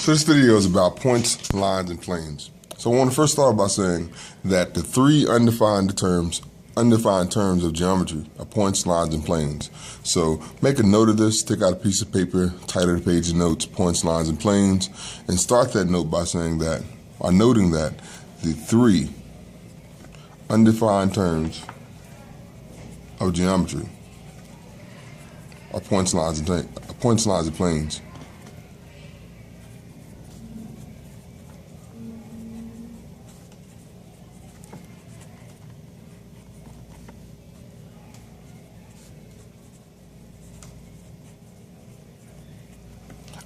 So this video is about points, lines, and planes. So I want to first start by saying that the three undefined terms of geometry are points, lines, and planes. So make a note of this, take out a piece of paper, title the page of notes, points, lines, and planes, and start that note by saying that, by noting that the three undefined terms of geometry are points, lines, and planes.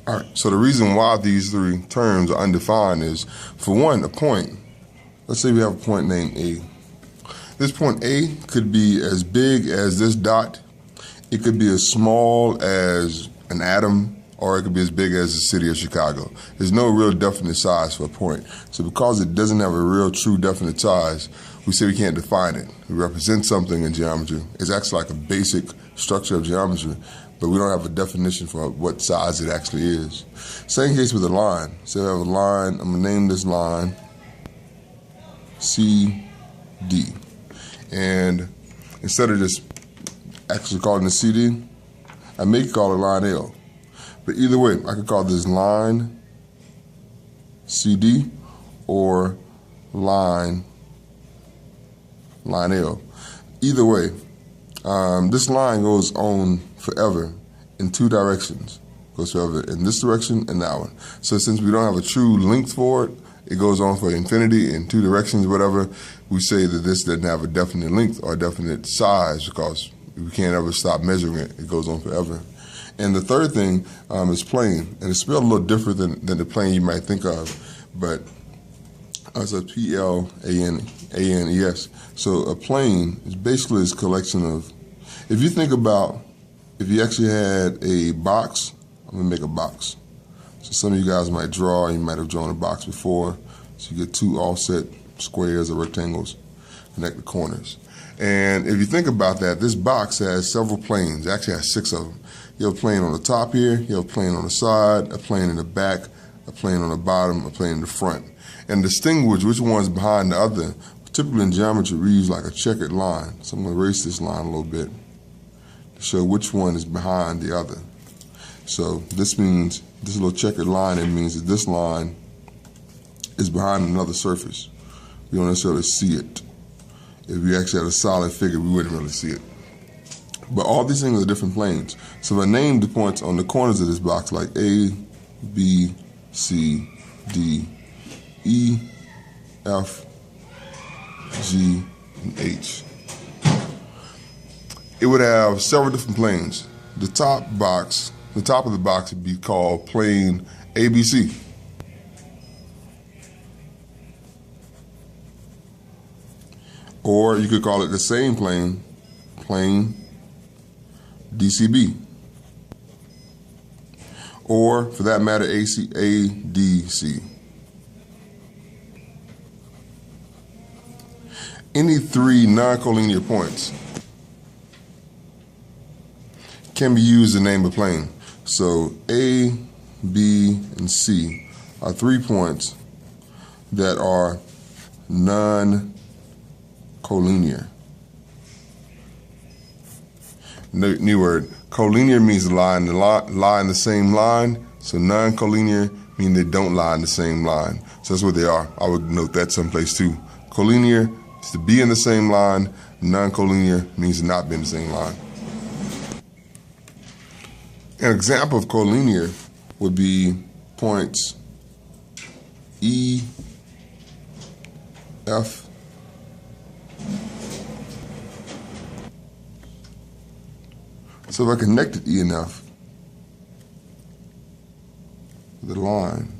All right, so the reason why these three terms are undefined is, for one, a point. Let's say we have a point named A. This point A could be as big as this dot. It could be as small as an atom, or it could be as big as the city of Chicago. There's no real definite size for a point. So because it doesn't have a real true definite size, we say we can't define it. We represent something in geometry. It's actually like a basic structure of geometry, but we don't have a definition for what size it actually is. Same case with a line. So we have a line, I'm gonna name this line CD. And instead of just actually calling it CD, I may call it line L. But either way, I could call this line CD or line L. Either way, this line goes on forever in two directions. Goes forever in this direction and that one. So since we don't have a true length for it, it goes on for infinity in two directions, whatever. We say that this doesn't have a definite length or a definite size because we can't ever stop measuring it. It goes on forever. And the third thing is plane. And it's spelled a little different than the plane you might think of, but it's a P-L-A-N-E-S. So a plane is basically this collection of, if you think about, if you actually had a box, I'm gonna make a box. So some of you guys might draw, you might have drawn a box before. So you get two offset squares or rectangles, connect the corners. And if you think about that, this box has several planes. It actually has 6 of them. You have a plane on the top here, you have a plane on the side, a plane in the back, a plane on the bottom, a plane in the front. And distinguish which one's behind the other. Typically in geometry, we use like a checkered line. So I'm going to erase this line a little bit to show which one is behind the other. So this means, this little checkered line, it means that this line is behind another surface. We don't necessarily see it. If we actually had a solid figure, we wouldn't really see it. But all these things are different planes. So if I name the points on the corners of this box like A, B, C, D, E, F, G, and H, it would have several different planes. The top of the box would be called plane ABC. Or you could call it the same plane, plane DCB. Or for that matter, ADC. Any three non-collinear points can be used to name a plane. So A, B, and C are 3 points that are non-collinear. New word. Collinear means lie in the same line. So non-collinear mean they don't lie in the same line. So that's what they are. I would note that someplace too. Collinear is to be in the same line. Non-collinear means to not be in the same line. An example of collinear would be points E, F, so if I connected E and F with a line,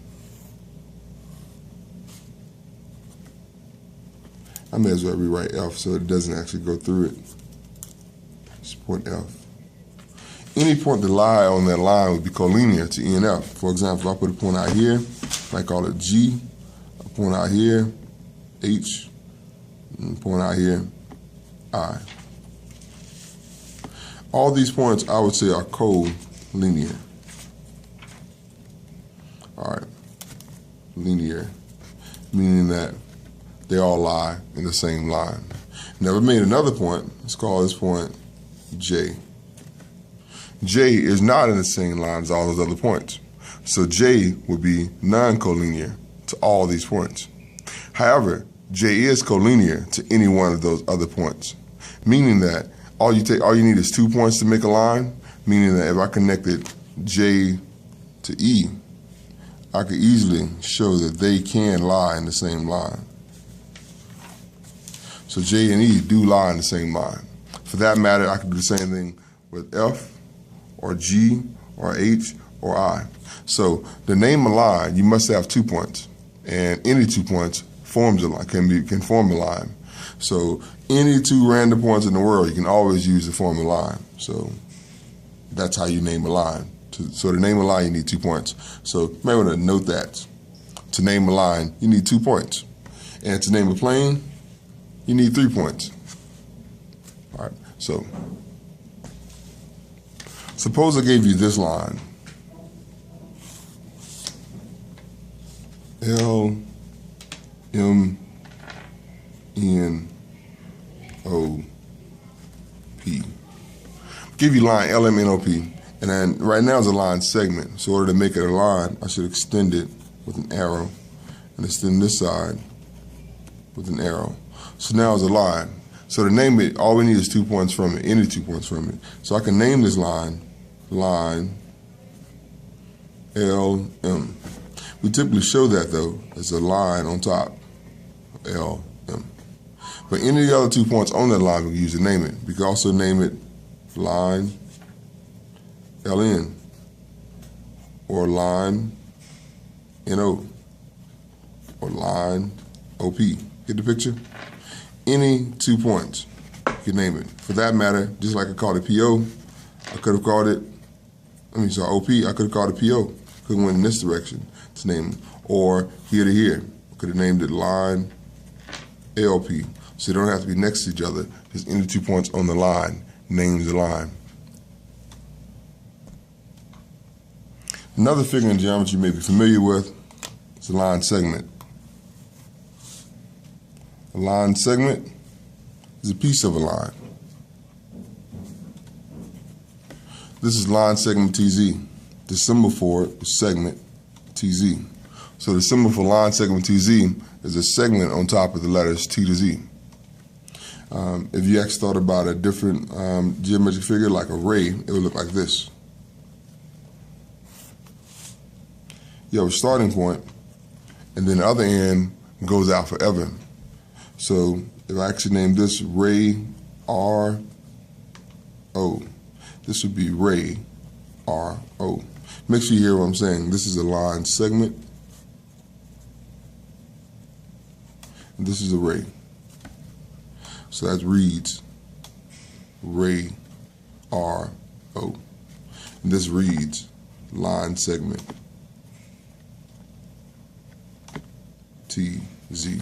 I may as well rewrite F so it doesn't actually go through it. It's point F. Any point that lie on that line would be collinear to E and F. For example, if I put a point out here, I call it G, a point out here, H, and a point out here, I. All these points I would say are collinear. All right. linear, meaning that they all lie in the same line. Now we made another point. Let's call this point J. J is not in the same line as all those other points. So J would be non-collinear to all these points. However, J is collinear to any one of those other points, meaning that all you need is 2 points to make a line, meaning that if I connected J to E, I could easily show that they can lie in the same line. So J and E do lie in the same line. For that matter, I could do the same thing with F or G or H or I. So to name a line, you must have 2 points, and any 2 points forms a line, can form a line. So any 2 random points in the world, you can always use to form a line. So that's how you name a line. So to name a line, you need 2 points. So you may want to note that. To name a line, you need 2 points. And to name a plane, you need 3 points. All right, so suppose I gave you this line. L, M, N, O, P. Give you line L, M, N, O, P. And then right now is a line segment. So in order to make it a line, I should extend it with an arrow and extend this side with an arrow. So now it's a line. So to name it, all we need is 2 points from it, any 2 points from it. So I can name this line L, M. We typically show that, though, as a line on top, L, M. But any of the other 2 points on that line, we can use to name it. We can also name it line LN or line NO or line OP. Get the picture? Any 2 points, you can name it. For that matter, just like I called it PO, I could have called it, OP, I could have called it PO. Could have went in this direction to name it. Or here to here, could have named it line ALP. So they don't have to be next to each other, because any 2 points on the line names the line. Another figure in geometry you may be familiar with is a line segment. A line segment is a piece of a line. This is line segment TZ. The symbol for it is segment TZ. So the symbol for line segment TZ is a segment on top of the letters T to Z. If you actually thought about a different geometric figure like a ray, it would look like this. You have a starting point, and then the other end goes out forever. So if I actually name this ray R O, this would be ray R O. Make sure you hear what I'm saying. This is a line segment, and this is a ray. So that reads ray R O. And this reads line segment T Z.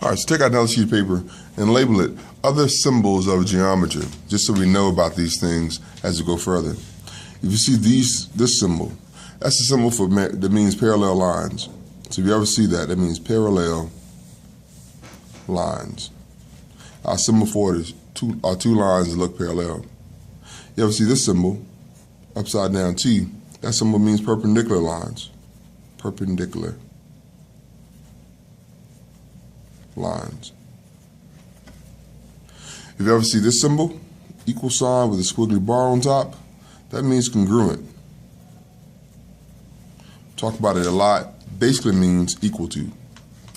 All right, so take out another sheet of paper and label it other symbols of geometry, just so we know about these things as we go further. If you see this symbol, that's the symbol that means parallel lines. So if you ever see that, that means parallel lines. Our symbol for it is two lines that look parallel. You ever see this symbol, upside down T? That symbol means perpendicular lines. Perpendicular lines. If you ever see this symbol, equal sign with a squiggly bar on top, that means congruent. Talk about it a lot. Basically means equal to,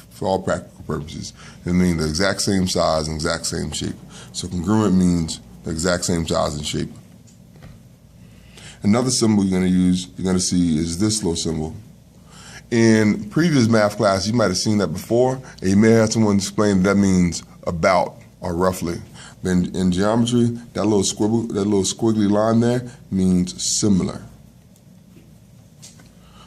for all practical purposes. It means the exact same size and exact same shape. So congruent means the exact same size and shape. Another symbol you're going to see is this little symbol. In previous math class, you might have seen that before, and you may have someone explain that means about or roughly. But in geometry, that little squiggly line there means similar.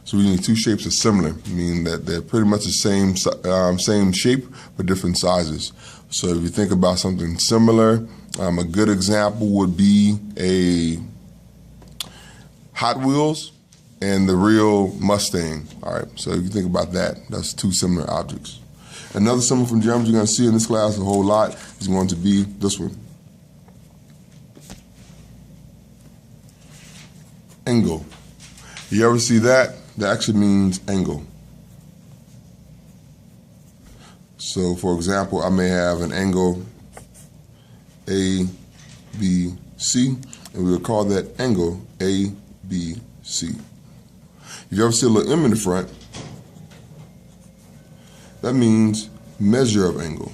So we need two shapes of similar, meaning that they're pretty much the same shape but different sizes. So if you think about something similar, a good example would be a Hot Wheels and the real Mustang. All right, so if you think about that, that's two similar objects. Another symbol from geometry you're going to see in this class a whole lot is going to be this one. Angle. You ever see that? That actually means angle. So, for example, I may have an angle A, B, C, and we will call that angle A, B, C. If you ever see a little M in the front, that means measure of angle.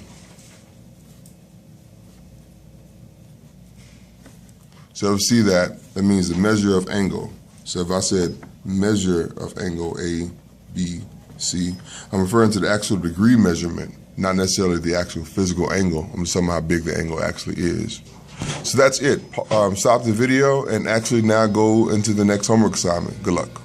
So if you see that, that means the measure of angle. So if I said measure of angle A, B, C, I'm referring to the actual degree measurement, not necessarily the actual physical angle. I'm just talking about how big the angle actually is. So that's it. Stop the video and actually now go into the next homework assignment. Good luck.